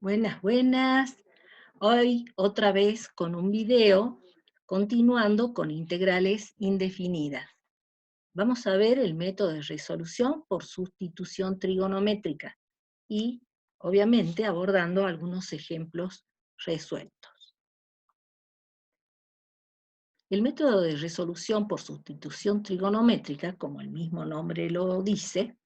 Buenas, buenas. Hoy otra vez con un video, continuando con integrales indefinidas. Vamos a ver el método de resolución por sustitución trigonométrica y, obviamente, abordando algunos ejemplos resueltos. El método de resolución por sustitución trigonométrica, como el mismo nombre lo dice,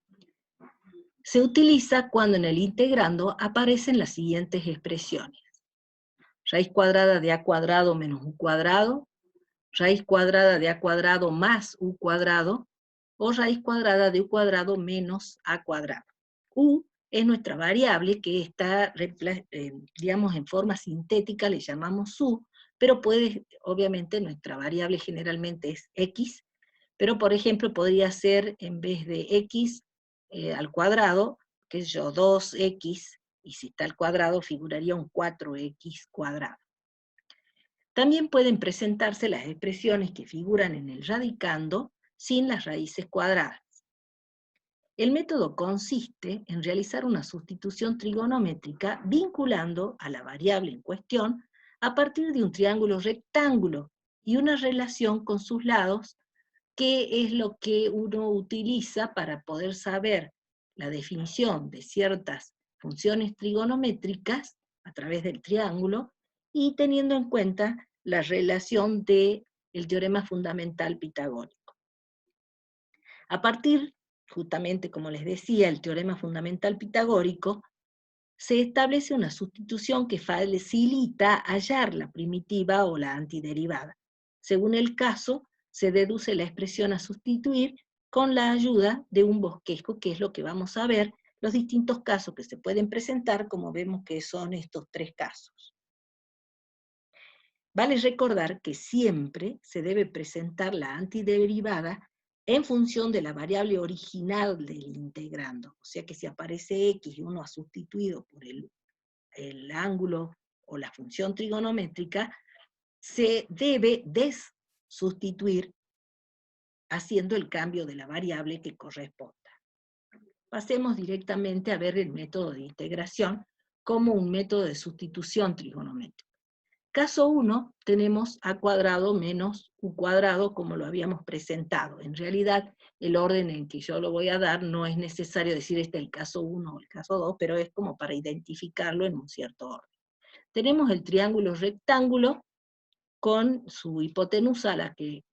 se utiliza cuando en el integrando aparecen las siguientes expresiones: raíz cuadrada de a cuadrado menos u cuadrado, raíz cuadrada de a cuadrado más u cuadrado, o raíz cuadrada de u cuadrado menos a cuadrado. U es nuestra variable que está, digamos, en forma sintética, le llamamos u, pero obviamente nuestra variable generalmente es x, pero por ejemplo podría ser en vez de x al cuadrado, qué sé yo, 2x, y si está al cuadrado figuraría un 4x cuadrado. También pueden presentarse las expresiones que figuran en el radicando sin las raíces cuadradas. El método consiste en realizar una sustitución trigonométrica vinculando a la variable en cuestión a partir de un triángulo rectángulo y una relación con sus lados, que es lo que uno utiliza para poder saber la definición de ciertas funciones trigonométricas a través del triángulo, y teniendo en cuenta la relación del teorema fundamental pitagórico. A partir, justamente como les decía, el teorema fundamental pitagórico, se establece una sustitución que facilita hallar la primitiva o la antiderivada. Según el caso, se deduce la expresión a sustituir con la ayuda de un bosquejo, que es lo que vamos a ver, los distintos casos que se pueden presentar, como vemos que son estos tres casos. Vale recordar que siempre se debe presentar la antiderivada en función de la variable original del integrando. O sea que si aparece x y uno ha sustituido por el ángulo o la función trigonométrica, se debe desustituir haciendo el cambio de la variable que corresponda. Pasemos directamente a ver el método de integración como un método de sustitución trigonométrica. Caso 1, tenemos a cuadrado menos u cuadrado como lo habíamos presentado. En realidad, el orden en que yo lo voy a dar no es necesario decir este es el caso 1 o el caso 2, pero es como para identificarlo en un cierto orden. Tenemos el triángulo rectángulo con su hipotenusa, a la que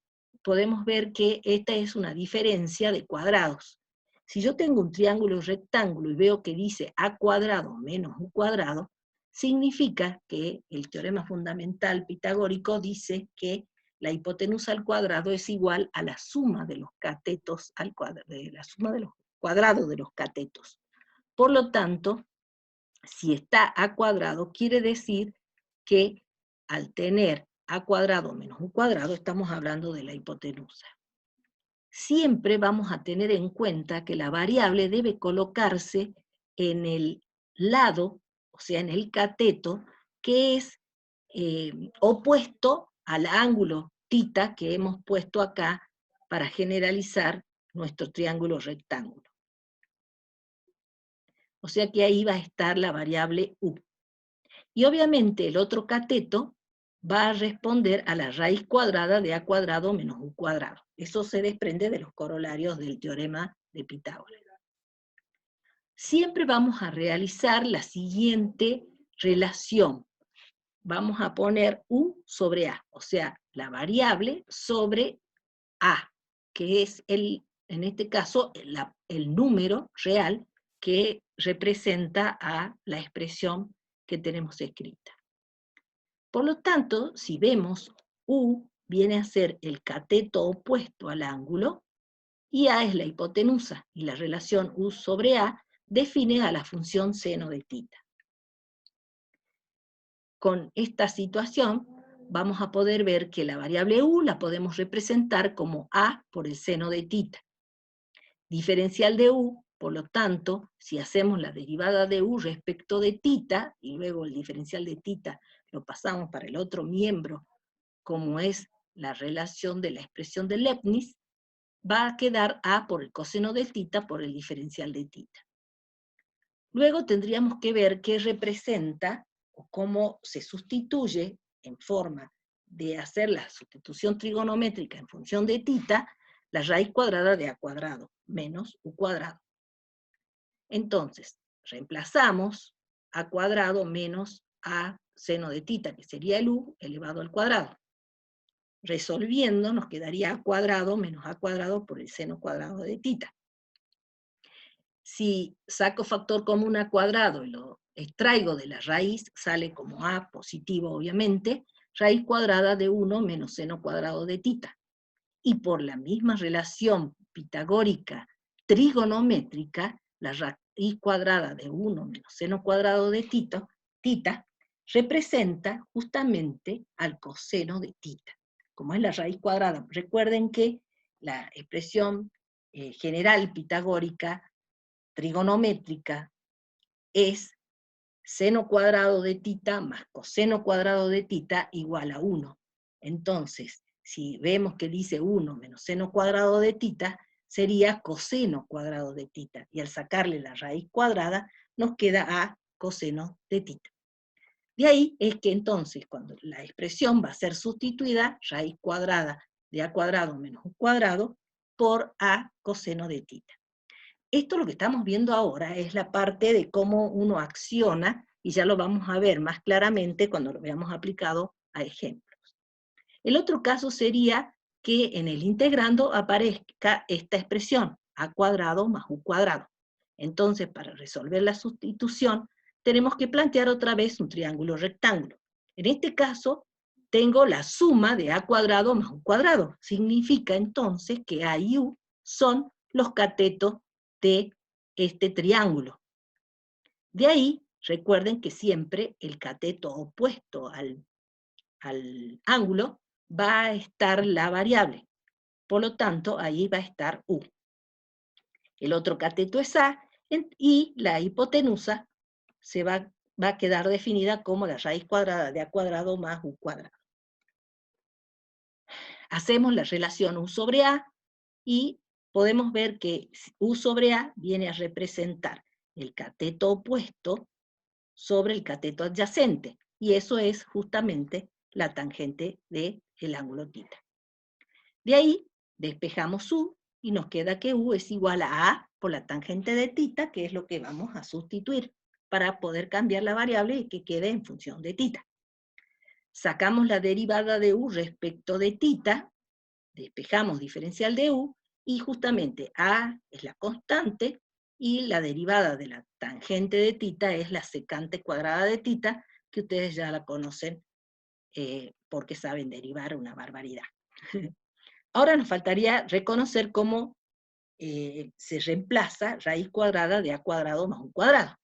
podemos ver que esta es una diferencia de cuadrados. Si yo tengo un triángulo rectángulo y veo que dice a cuadrado menos u cuadrado, significa que el teorema fundamental pitagórico dice que la hipotenusa al cuadrado es igual a la suma de los catetos al cuadrado, la suma de los cuadrados de los catetos. Por lo tanto, si está a cuadrado, quiere decir que al tener a cuadrado menos u cuadrado, estamos hablando de la hipotenusa. Siempre vamos a tener en cuenta que la variable debe colocarse en el lado, o sea, en el cateto, que es opuesto al ángulo θ que hemos puesto acá para generalizar nuestro triángulo rectángulo. O sea que ahí va a estar la variable u. Y obviamente el otro cateto va a responder a la raíz cuadrada de a cuadrado menos u cuadrado. Eso se desprende de los corolarios del teorema de Pitágoras. Siempre vamos a realizar la siguiente relación. Vamos a poner u sobre a, o sea, la variable sobre a, que es en este caso el número real que representa a la expresión que tenemos escrita. Por lo tanto, si vemos, U viene a ser el cateto opuesto al ángulo, y A es la hipotenusa, y la relación U sobre A define a la función seno de θ. Con esta situación vamos a poder ver que la variable U la podemos representar como A por el seno de θ. Diferencial de U, por lo tanto, si hacemos la derivada de U respecto de θ, y luego el diferencial de θ lo pasamos para el otro miembro, como es la relación de la expresión de Leibniz, va a quedar A por el coseno de θ por el diferencial de θ. Luego tendríamos que ver qué representa o cómo se sustituye en forma de hacer la sustitución trigonométrica en función de tita, la raíz cuadrada de a cuadrado menos u cuadrado. Entonces, reemplazamos a cuadrado menos a seno de tita, que sería el u elevado al cuadrado. Resolviendo nos quedaría a cuadrado menos a cuadrado por el seno cuadrado de tita. Si saco factor común a cuadrado y lo extraigo de la raíz, sale como a positivo obviamente, raíz cuadrada de 1 menos seno cuadrado de tita. Y por la misma relación pitagórica trigonométrica, la raíz cuadrada de 1 menos seno cuadrado de tita representa justamente al coseno de tita. Como es la raíz cuadrada, recuerden que la expresión general pitagórica trigonométrica es seno cuadrado de tita más coseno cuadrado de tita igual a 1. Entonces, si vemos que dice 1 menos seno cuadrado de tita, sería coseno cuadrado de tita, y al sacarle la raíz cuadrada, nos queda a coseno de tita. De ahí es que entonces, cuando la expresión va a ser sustituida, raíz cuadrada de a cuadrado menos u cuadrado, por a coseno de tita. Esto lo que estamos viendo ahora es la parte de cómo uno acciona, y ya lo vamos a ver más claramente cuando lo veamos aplicado a ejemplos. El otro caso sería que en el integrando aparezca esta expresión, a cuadrado más u cuadrado. Entonces, para resolver la sustitución, tenemos que plantear otra vez un triángulo rectángulo. En este caso, tengo la suma de a cuadrado más u cuadrado. Significa entonces que a y u son los catetos de este triángulo. De ahí, recuerden que siempre el cateto opuesto al ángulo va a estar la variable. Por lo tanto, ahí va a estar u. El otro cateto es a, y la hipotenusa se va a quedar definida como la raíz cuadrada de a cuadrado más u cuadrado. Hacemos la relación u sobre a, y podemos ver que u sobre a viene a representar el cateto opuesto sobre el cateto adyacente, y eso es justamente la tangente del ángulo tita. De ahí despejamos u, y nos queda que u es igual a por la tangente de tita, que es lo que vamos a sustituir, para poder cambiar la variable y que quede en función de tita. Sacamos la derivada de u respecto de tita, despejamos diferencial de u, y justamente a es la constante, y la derivada de la tangente de tita es la secante cuadrada de tita, que ustedes ya la conocen porque saben derivar una barbaridad. Ahora nos faltaría reconocer cómo se reemplaza raíz cuadrada de a cuadrado más un cuadrado.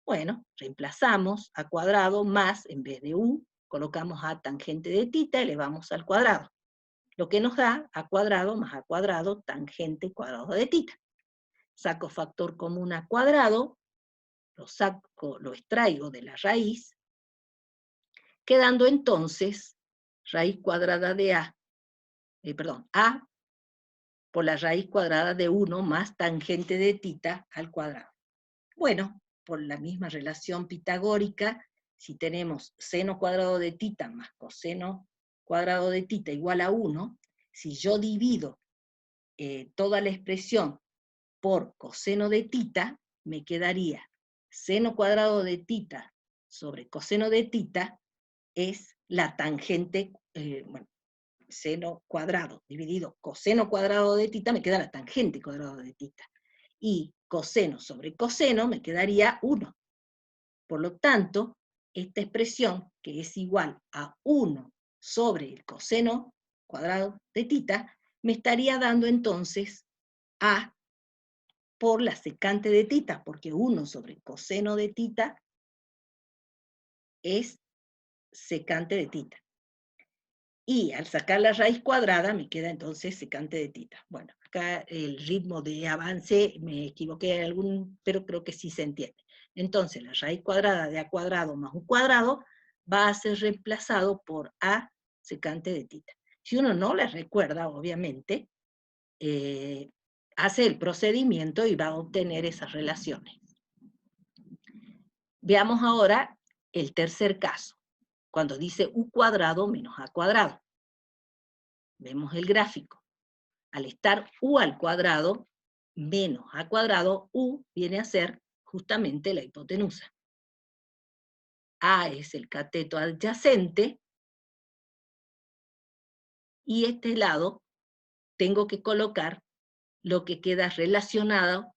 Bueno, reemplazamos a cuadrado más, en vez de u, colocamos a tangente de tita, elevamos al cuadrado. Lo que nos da a cuadrado más a cuadrado tangente cuadrado de tita. Saco factor común a cuadrado, lo extraigo de la raíz, quedando entonces raíz cuadrada de a por la raíz cuadrada de 1 más tangente de tita al cuadrado. Bueno, por la misma relación pitagórica, si tenemos seno cuadrado de tita más coseno cuadrado de tita igual a 1, si yo divido toda la expresión por coseno de tita, me quedaría seno cuadrado de tita sobre coseno de tita es la tangente, seno cuadrado dividido coseno cuadrado de tita, me queda la tangente cuadrado de tita. Y coseno sobre coseno me quedaría 1. Por lo tanto, esta expresión, que es igual a 1 sobre el coseno cuadrado de tita, me estaría dando entonces a por la secante de tita, porque 1 sobre coseno de tita es secante de tita. Y al sacar la raíz cuadrada me queda entonces secante de tita. Bueno, acá el ritmo de avance, me equivoqué en algún, pero creo que sí se entiende. Entonces la raíz cuadrada de a cuadrado más u cuadrado va a ser reemplazado por a secante de tita. Si uno no le recuerda, obviamente, hace el procedimiento y va a obtener esas relaciones. Veamos ahora el tercer caso, cuando dice u cuadrado menos a cuadrado. Vemos el gráfico. Al estar u al cuadrado menos a cuadrado, u viene a ser justamente la hipotenusa. A es el cateto adyacente, y este lado tengo que colocar lo que queda relacionado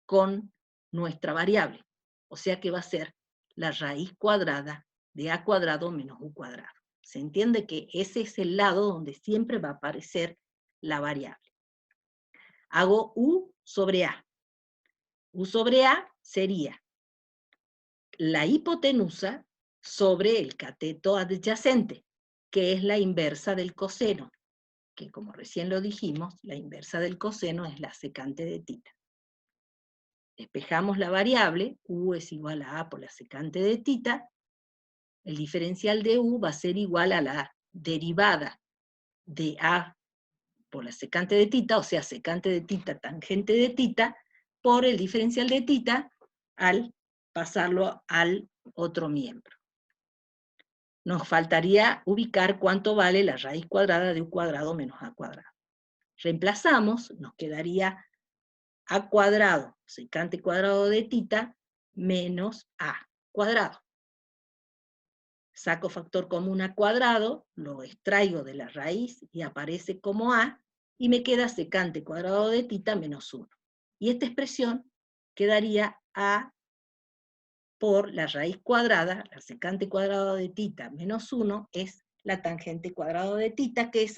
con nuestra variable. O sea que va a ser la raíz cuadrada de a cuadrado menos u cuadrado. Se entiende que ese es el lado donde siempre va a aparecer la variable. Hago u sobre a. U sobre a sería la hipotenusa sobre el cateto adyacente, que es la inversa del coseno, que como recién lo dijimos, la inversa del coseno es la secante de tita. Despejamos la variable, u es igual a a por la secante de tita, el diferencial de u va a ser igual a la derivada de a por la secante de tita, o sea, secante de tita tangente de tita, por el diferencial de tita al pasarlo al otro miembro. Nos faltaría ubicar cuánto vale la raíz cuadrada de u cuadrado menos a cuadrado. Reemplazamos, nos quedaría a cuadrado, secante cuadrado de tita, menos a cuadrado. Saco factor común a cuadrado, lo extraigo de la raíz y aparece como a, y me queda secante cuadrado de tita menos 1. Y esta expresión quedaría a por la raíz cuadrada, la secante cuadrado de tita menos 1, es la tangente cuadrado de tita, que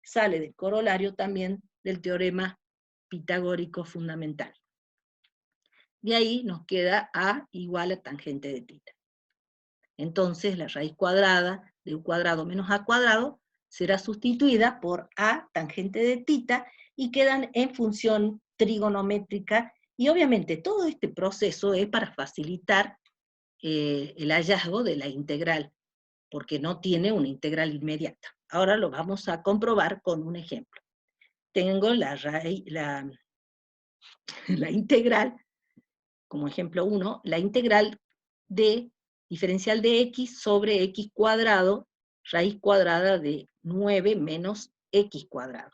sale del corolario también del teorema pitagórico fundamental. De ahí nos queda a igual a tangente de tita. Entonces la raíz cuadrada de u cuadrado menos a cuadrado será sustituida por a tangente de tita y quedan en función trigonométrica, y obviamente todo este proceso es para facilitar el hallazgo de la integral, porque no tiene una integral inmediata. Ahora lo vamos a comprobar con un ejemplo. Tengo la integral, como ejemplo 1, la integral de diferencial de x sobre x cuadrado, raíz cuadrada de 9 menos x cuadrado.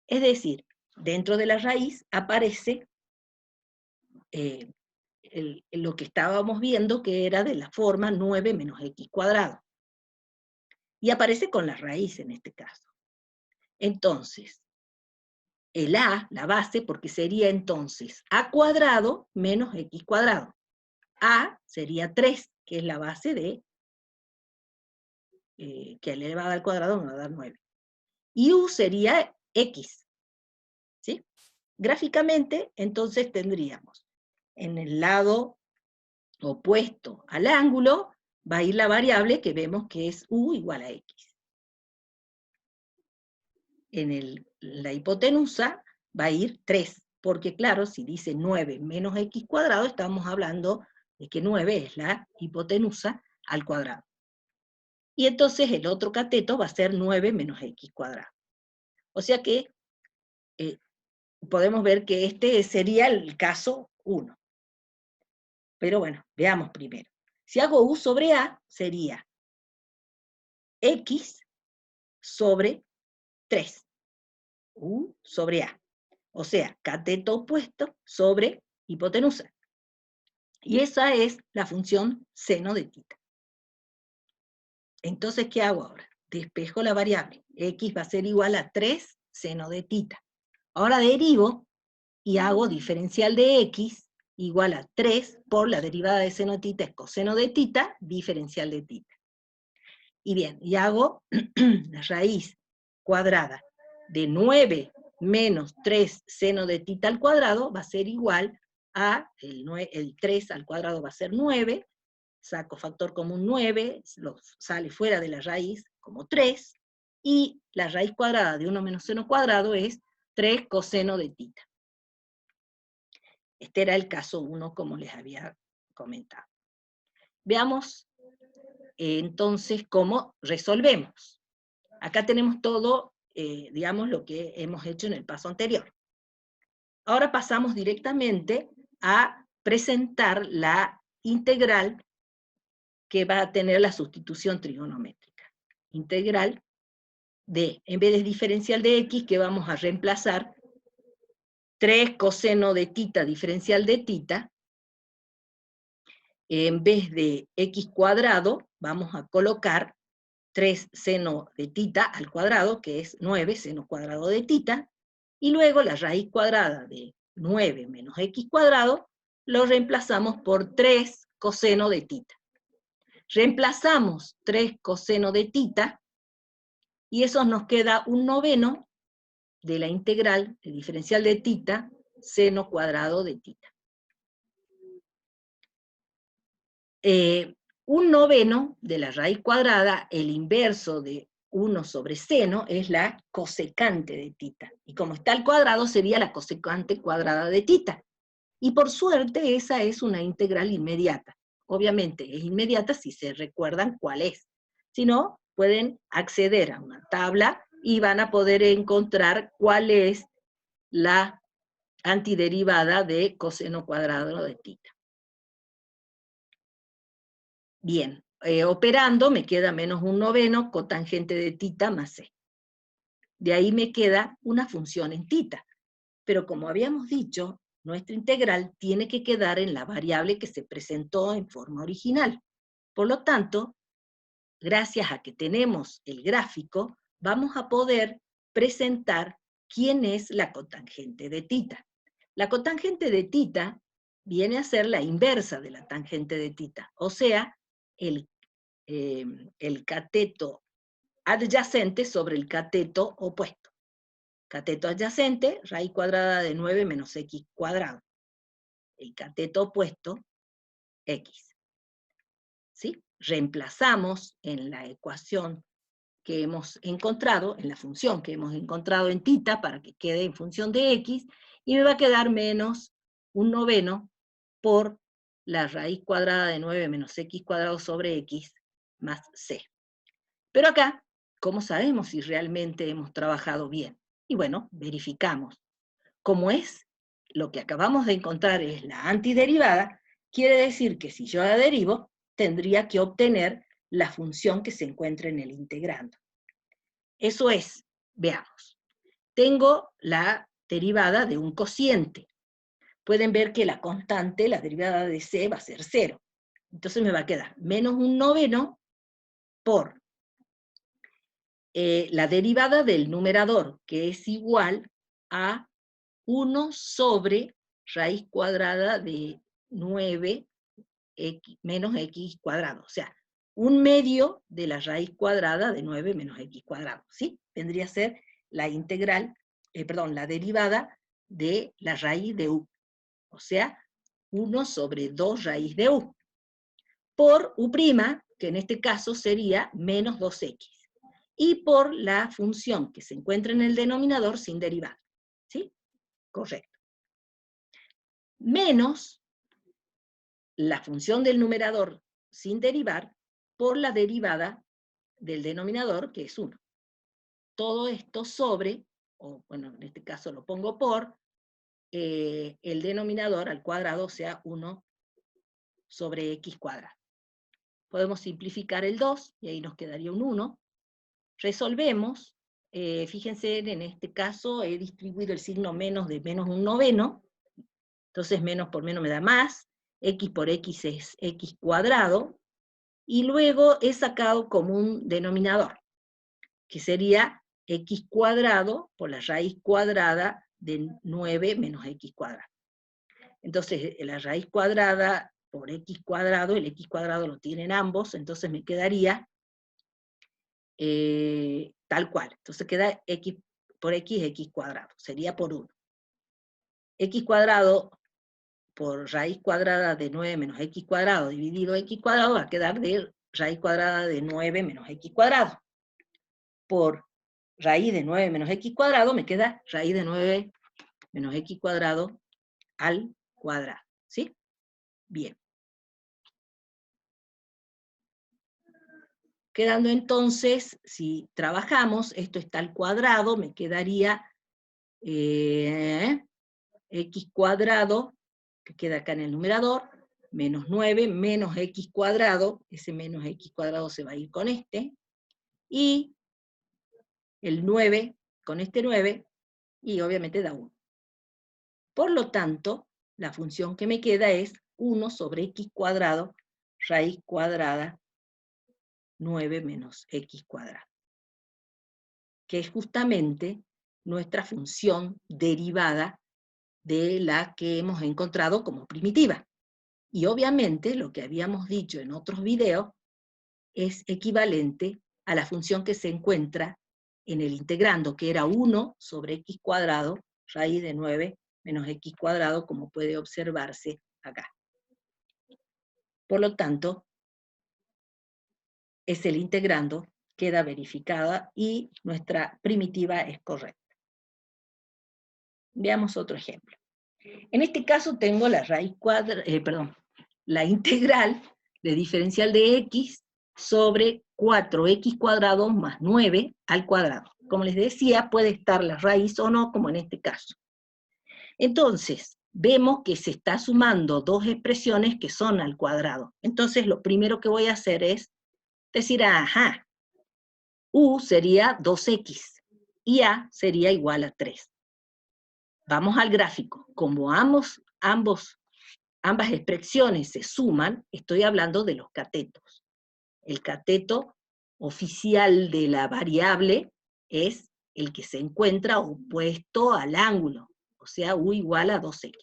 Es decir, dentro de la raíz aparece lo que estábamos viendo, que era de la forma 9 menos x cuadrado. Y aparece con la raíz en este caso. Entonces, el a, la base, porque sería entonces a cuadrado menos x cuadrado. A sería 3, que es la base de que elevada al cuadrado me va a dar 9. Y u sería x. ¿Sí? Gráficamente, entonces tendríamos en el lado opuesto al ángulo, va a ir la variable que vemos que es u igual a x. En la hipotenusa va a ir 3, porque claro, si dice 9 menos x cuadrado, estamos hablando de que 9 es la hipotenusa al cuadrado. Y entonces el otro cateto va a ser 9 menos x cuadrado. O sea que podemos ver que este sería el caso 1. Pero bueno, veamos primero. Si hago u sobre a, sería x sobre 3. U sobre a. O sea, cateto opuesto sobre hipotenusa. Y esa es la función seno de tita. Entonces, ¿qué hago ahora? Despejo la variable. X va a ser igual a 3 seno de tita. Ahora derivo y hago diferencial de x igual a 3 por la derivada de seno de tita es coseno de tita, diferencial de tita. Y bien, y hago la raíz cuadrada de 9 menos 3 seno de tita al cuadrado, va a ser igual a el 3 al cuadrado va a ser 9, saco factor común 9, sale fuera de la raíz como 3, y la raíz cuadrada de 1 menos seno cuadrado es 3 coseno de tita. Este era el caso 1, como les había comentado. Veamos entonces cómo resolvemos. Acá tenemos todo, digamos, lo que hemos hecho en el paso anterior. Ahora pasamos directamente a presentar la integral que va a tener la sustitución trigonométrica. Integral de, en vez de diferencial de x, que vamos a reemplazar 3 coseno de tita diferencial de tita, en vez de x cuadrado, vamos a colocar 3 seno de tita al cuadrado, que es 9 seno cuadrado de tita, y luego la raíz cuadrada de 9 menos x cuadrado, lo reemplazamos por 3 coseno de tita. Reemplazamos 3 coseno de tita, y eso nos queda un noveno de la integral de diferencial de tita, seno cuadrado de tita. Un noveno de la raíz cuadrada, el inverso de 1 sobre seno, es la cosecante de tita. Y como está al cuadrado, sería la cosecante cuadrada de tita. Y por suerte, esa es una integral inmediata. Obviamente, es inmediata si se recuerdan cuál es. Si no, pueden acceder a una tabla y van a poder encontrar cuál es la antiderivada de coseno cuadrado de tita. Bien, operando me queda menos un noveno cotangente de tita más c. De ahí me queda una función en tita. Pero como habíamos dicho, nuestra integral tiene que quedar en la variable que se presentó en forma original. Por lo tanto, gracias a que tenemos el gráfico, vamos a poder presentar quién es la cotangente de tita. La cotangente de tita viene a ser la inversa de la tangente de tita, o sea, el cateto adyacente sobre el cateto opuesto. Cateto adyacente, raíz cuadrada de 9 menos x cuadrado. El cateto opuesto, x. ¿Sí? Reemplazamos en la ecuación que hemos encontrado, en la función que hemos encontrado en tita, para que quede en función de x, y me va a quedar menos un noveno por la raíz cuadrada de 9 menos x cuadrado sobre x más c. Pero acá, ¿cómo sabemos si realmente hemos trabajado bien? Y bueno, verificamos. Como es lo que acabamos de encontrar es la antiderivada, quiere decir que si yo la derivo, tendría que obtener la función que se encuentra en el integrando. Eso es, veamos, tengo la derivada de un cociente. Pueden ver que la constante, la derivada de c, va a ser 0. Entonces me va a quedar menos un noveno por la derivada del numerador, que es igual a 1 sobre raíz cuadrada de 9 menos x cuadrado. O sea, un medio de la raíz cuadrada de 9 menos x cuadrado. ¿Sí? Vendría a ser la integral, la derivada de la raíz de u. O sea, 1 sobre 2 raíz de u. Por u', que en este caso sería menos 2x. Y por la función que se encuentra en el denominador sin derivada. ¿Sí? Correcto. Menos la función del numerador sin derivar por la derivada del denominador, que es 1. Todo esto sobre, o bueno, en este caso lo pongo por, el denominador al cuadrado, o sea, 1 sobre x cuadrado. Podemos simplificar el 2, y ahí nos quedaría un 1. Resolvemos, fíjense, en este caso he distribuido el signo menos de menos un noveno, entonces menos por menos me da más, x por x es x cuadrado, y luego he sacado como un denominador, que sería x cuadrado por la raíz cuadrada de 9 menos x cuadrado. Entonces la raíz cuadrada por x cuadrado, el x cuadrado lo tienen ambos, entonces me quedaría tal cual. Entonces queda x por x cuadrado, sería por 1. X cuadrado por raíz cuadrada de 9 menos x cuadrado dividido x cuadrado va a quedar de raíz cuadrada de 9 menos x cuadrado. Por raíz de 9 menos x cuadrado me queda raíz de 9 menos x cuadrado al cuadrado. ¿Sí? Bien. Quedando entonces, si trabajamos, esto está al cuadrado, me quedaría x cuadrado, que queda acá en el numerador, menos 9 menos x cuadrado, ese menos x cuadrado se va a ir con este, y el 9 con este 9, y obviamente da 1. Por lo tanto, la función que me queda es 1 sobre x cuadrado, raíz cuadrada, 9 menos x cuadrado, que es justamente nuestra función derivada de la que hemos encontrado como primitiva. Y obviamente lo que habíamos dicho en otros videos es equivalente a la función que se encuentra en el integrando, que era 1 sobre x cuadrado, raíz de 9 menos x cuadrado, como puede observarse acá. Por lo tanto, es el integrando, queda verificada y nuestra primitiva es correcta. Veamos otro ejemplo. En este caso tengo la raíz la integral de diferencial de x sobre 4x cuadrado más 9 al cuadrado. Como les decía, puede estar la raíz o no, como en este caso. Entonces, vemos que se está sumando dos expresiones que son al cuadrado. Entonces, lo primero que voy a hacer es decir, ajá, u sería 2x y a sería igual a 3. Vamos al gráfico. Como ambas expresiones se suman, estoy hablando de los catetos. El cateto oficial de la variable es el que se encuentra opuesto al ángulo, o sea, u igual a 2x.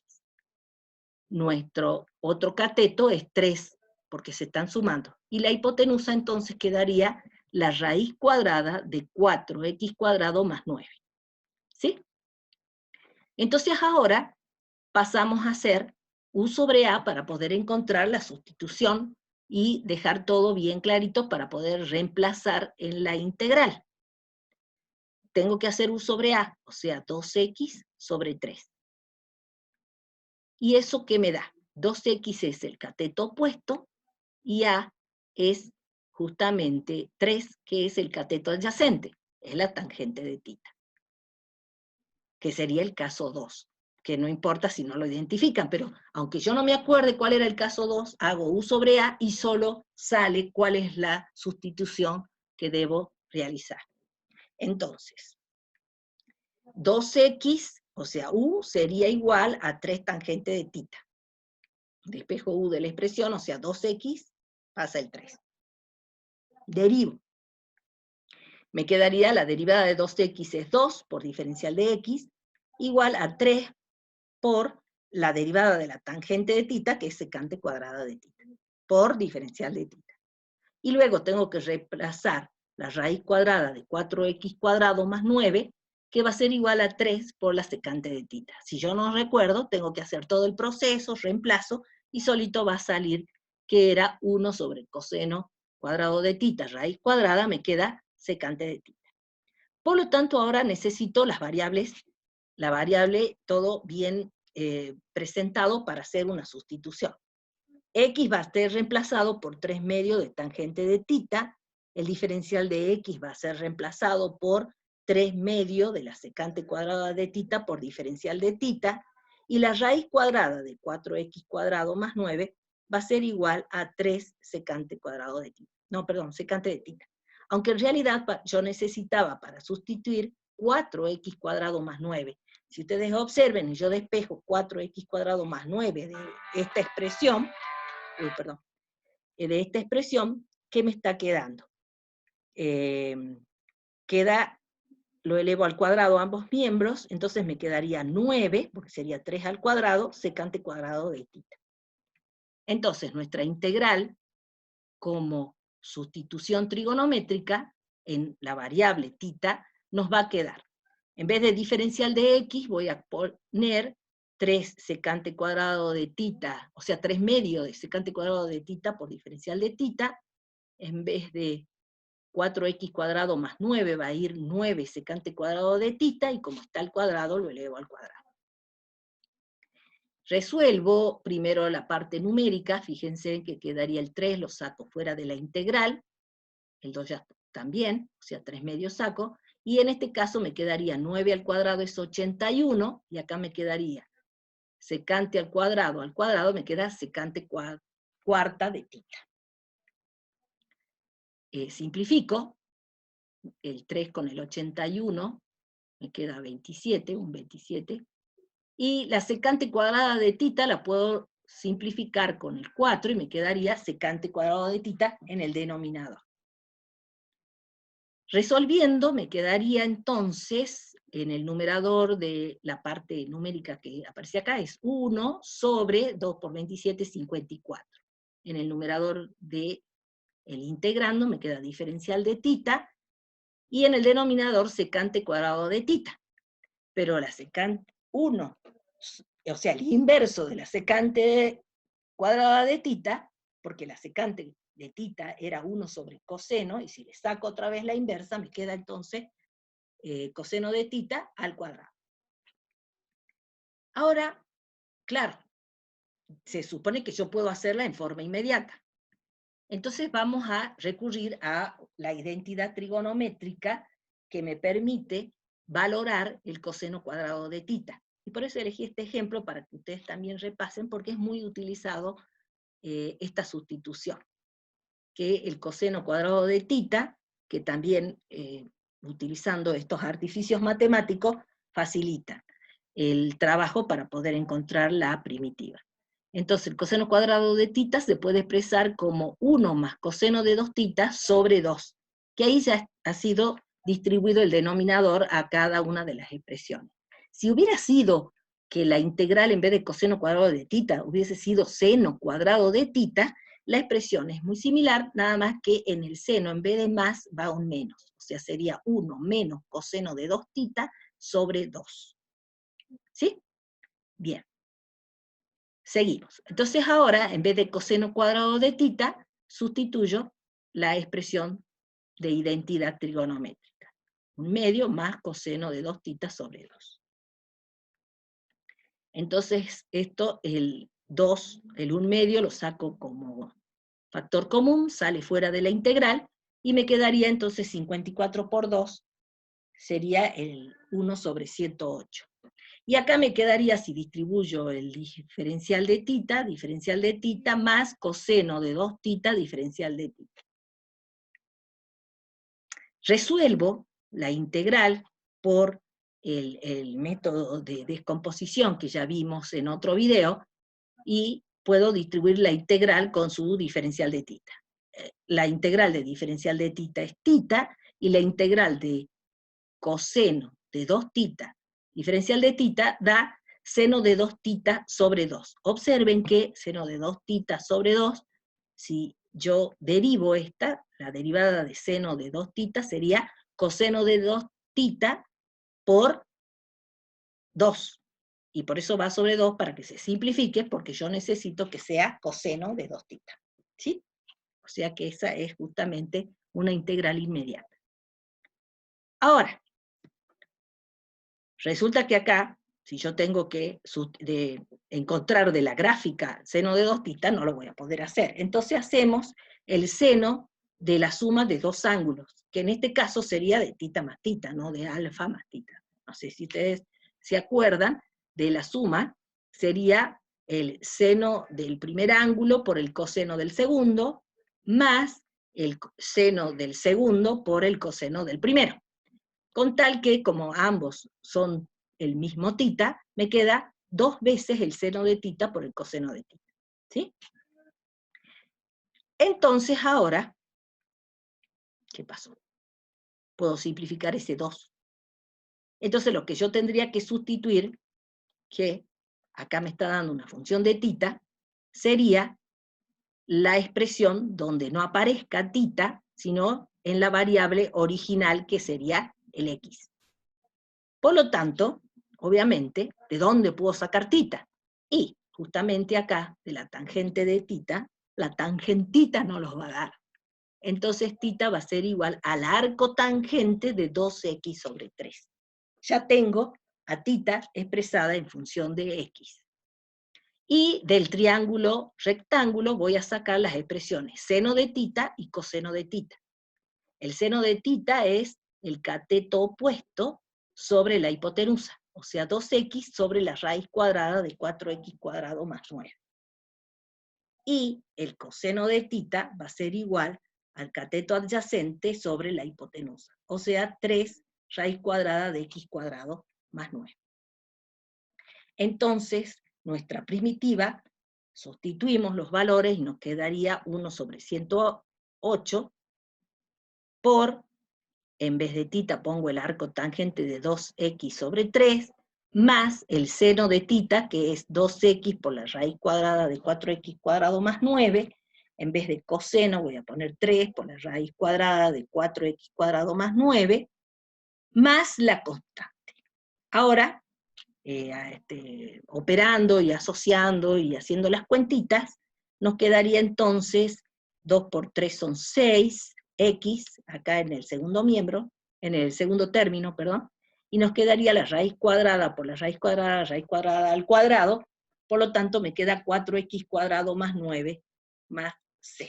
Nuestro otro cateto es 3, porque se están sumando. Y la hipotenusa entonces quedaría la raíz cuadrada de 4x cuadrado más 9. ¿Sí? Entonces ahora pasamos a hacer u sobre a para poder encontrar la sustitución y dejar todo bien clarito para poder reemplazar en la integral. Tengo que hacer u sobre a, o sea, 2x sobre 3. ¿Y eso qué me da? 2x es el cateto opuesto y a es justamente 3, que es el cateto adyacente, es la tangente de tita, que sería el caso 2, que no importa si no lo identifican, pero aunque yo no me acuerde cuál era el caso 2, hago u sobre a y solo sale cuál es la sustitución que debo realizar. Entonces, 2x, o sea, u sería igual a 3 tangente de tita. Despejo u de la expresión, o sea, 2x pasa el 3. Derivo. Me quedaría la derivada de 2x es 2 por diferencial de x, igual a 3 por la derivada de la tangente de tita, que es secante cuadrada de tita, por diferencial de tita. Y luego tengo que reemplazar la raíz cuadrada de 4x cuadrado más 9, que va a ser igual a 3 por la secante de tita. Si yo no recuerdo, tengo que hacer todo el proceso, reemplazo, y solito va a salir que era 1 sobre coseno cuadrado de tita, raíz cuadrada, me queda secante de tita. Por lo tanto, ahora necesito las variables, la variable todo bien presentado para hacer una sustitución. X va a ser reemplazado por 3 medios de tangente de tita, el diferencial de X va a ser reemplazado por 3 medios de la secante cuadrada de tita por diferencial de tita, y la raíz cuadrada de 4x cuadrado más 9 va a ser igual a 3 secante cuadrado de tita. No, perdón, secante de tita. Aunque en realidad yo necesitaba para sustituir 4x cuadrado más 9. Si ustedes observen, y yo despejo 4x cuadrado más 9 de esta expresión, de esta expresión, ¿qué me está quedando? Queda, lo elevo al cuadrado ambos miembros, entonces me quedaría 9, porque sería 3 al cuadrado, secante cuadrado de tita. Entonces, nuestra integral, como sustitución trigonométrica, en la variable tita, nos va a quedar, en vez de diferencial de x, voy a poner 3 secante cuadrado de tita, o sea, 3 medios de secante cuadrado de tita por diferencial de tita, en vez de 4x cuadrado más 9 va a ir 9 secante cuadrado de tita, y como está al cuadrado, lo elevo al cuadrado. Resuelvo primero la parte numérica, fíjense que quedaría el 3, lo saco fuera de la integral, el 2 ya también, o sea, 3 medios saco, y en este caso me quedaría 9 al cuadrado es 81, y acá me quedaría secante al cuadrado me queda secante cuarta de tita. Simplifico, el 3 con el 81, me queda 27, un 27, y la secante cuadrada de tita la puedo simplificar con el 4 y me quedaría secante cuadrado de tita en el denominador. Resolviendo, me quedaría entonces, en el numerador de la parte numérica que aparece acá, es 1 sobre 2 por 27, 54. En el numerador de el integrando me queda diferencial de tita, y en el denominador secante cuadrado de tita. Pero la secante 1, o sea, el inverso de la secante cuadrada de tita, porque la secante de tita era 1 sobre coseno, y si le saco otra vez la inversa, me queda entonces coseno de tita al cuadrado. Ahora, claro, se supone que yo puedo hacerla en forma inmediata. Entonces vamos a recurrir a la identidad trigonométrica que me permite valorar el coseno cuadrado de tita. Y por eso elegí este ejemplo para que ustedes también repasen, porque es muy utilizado esta sustitución. Que el coseno cuadrado de tita, que también utilizando estos artificios matemáticos, facilita el trabajo para poder encontrar la primitiva. Entonces el coseno cuadrado de tita se puede expresar como 1 más coseno de 2 tita sobre 2, que ahí ya ha sido distribuido el denominador a cada una de las expresiones. Si hubiera sido que la integral en vez de coseno cuadrado de tita hubiese sido seno cuadrado de tita, la expresión es muy similar, nada más que en el seno en vez de más va un menos, o sea sería 1 menos coseno de 2 tita sobre 2. ¿Sí? Bien. Seguimos. Entonces ahora, en vez de coseno cuadrado de tita, sustituyo la expresión de identidad trigonométrica. 1/2 más coseno de 2 tita sobre 2. Entonces esto, el 2, el 1/2 lo saco como factor común, sale fuera de la integral, y me quedaría entonces 54 por 2, sería el 1 sobre 108. Y acá me quedaría, si distribuyo el diferencial de tita más coseno de 2 tita, diferencial de tita. Resuelvo la integral por el método de descomposición que ya vimos en otro video, y puedo distribuir la integral con su diferencial de tita. La integral de diferencial de tita es tita, y la integral de coseno de 2 tita, diferencial de tita, da seno de 2 tita sobre 2. Observen que seno de 2 tita sobre 2, si yo derivo esta, la derivada de seno de 2 tita sería coseno de 2 tita por 2. Y por eso va sobre 2 para que se simplifique, porque yo necesito que sea coseno de 2 tita. ¿Sí? O sea que esa es justamente una integral inmediata. Ahora, resulta que acá, si yo tengo que encontrar de la gráfica seno de 2 tita, no lo voy a poder hacer. Entonces hacemos el seno de la suma de dos ángulos, que en este caso sería de tita más tita, no de alfa más tita. No sé si ustedes se acuerdan de la suma, sería el seno del primer ángulo por el coseno del segundo, más el seno del segundo por el coseno del primero. Con tal que, como ambos son el mismo tita, me queda 2 veces el seno de tita por el coseno de tita. ¿Sí? Entonces ahora, ¿qué pasó? Puedo simplificar ese 2. Entonces lo que yo tendría que sustituir, que acá me está dando una función de tita, sería la expresión donde no aparezca tita, sino en la variable original, que sería el x. Por lo tanto, obviamente, ¿de dónde puedo sacar tita? Y justamente acá, de la tangente de tita, la tangentita no los va a dar. Entonces tita va a ser igual al arco tangente de 2x sobre 3. Ya tengo a tita expresada en función de x. Y del triángulo rectángulo voy a sacar las expresiones seno de tita y coseno de tita. El seno de tita es el cateto opuesto sobre la hipotenusa, o sea 2x sobre la raíz cuadrada de 4x cuadrado más 9. Y el coseno de tita va a ser igual al cateto adyacente sobre la hipotenusa, o sea 3 raíz cuadrada de x cuadrado más 9. Entonces, nuestra primitiva, sustituimos los valores y nos quedaría 1 sobre 108 por, en vez de tita pongo el arco tangente de 2x sobre 3, más el seno de tita, que es 2x por la raíz cuadrada de 4x cuadrado más 9, en vez de coseno voy a poner 3 por la raíz cuadrada de 4x cuadrado más 9, más la constante. Ahora, operando y asociando y haciendo las cuentitas, nos quedaría entonces 2 por 3 son 6, x, acá en el segundo miembro, en el segundo término, perdón, y nos quedaría la raíz cuadrada por la raíz cuadrada al cuadrado, por lo tanto me queda 4x cuadrado más 9 más c.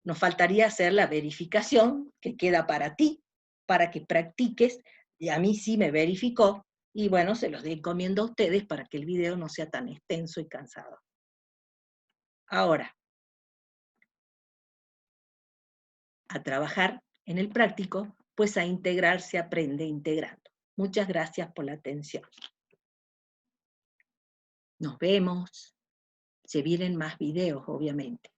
Nos faltaría hacer la verificación, que queda para ti, para que practiques, y a mí sí me verificó, y bueno, se los encomiendo a ustedes para que el video no sea tan extenso y cansado. Ahora, a trabajar en el práctico, pues a integrar se aprende integrando. Muchas gracias por la atención. Nos vemos. Se vienen más videos, obviamente.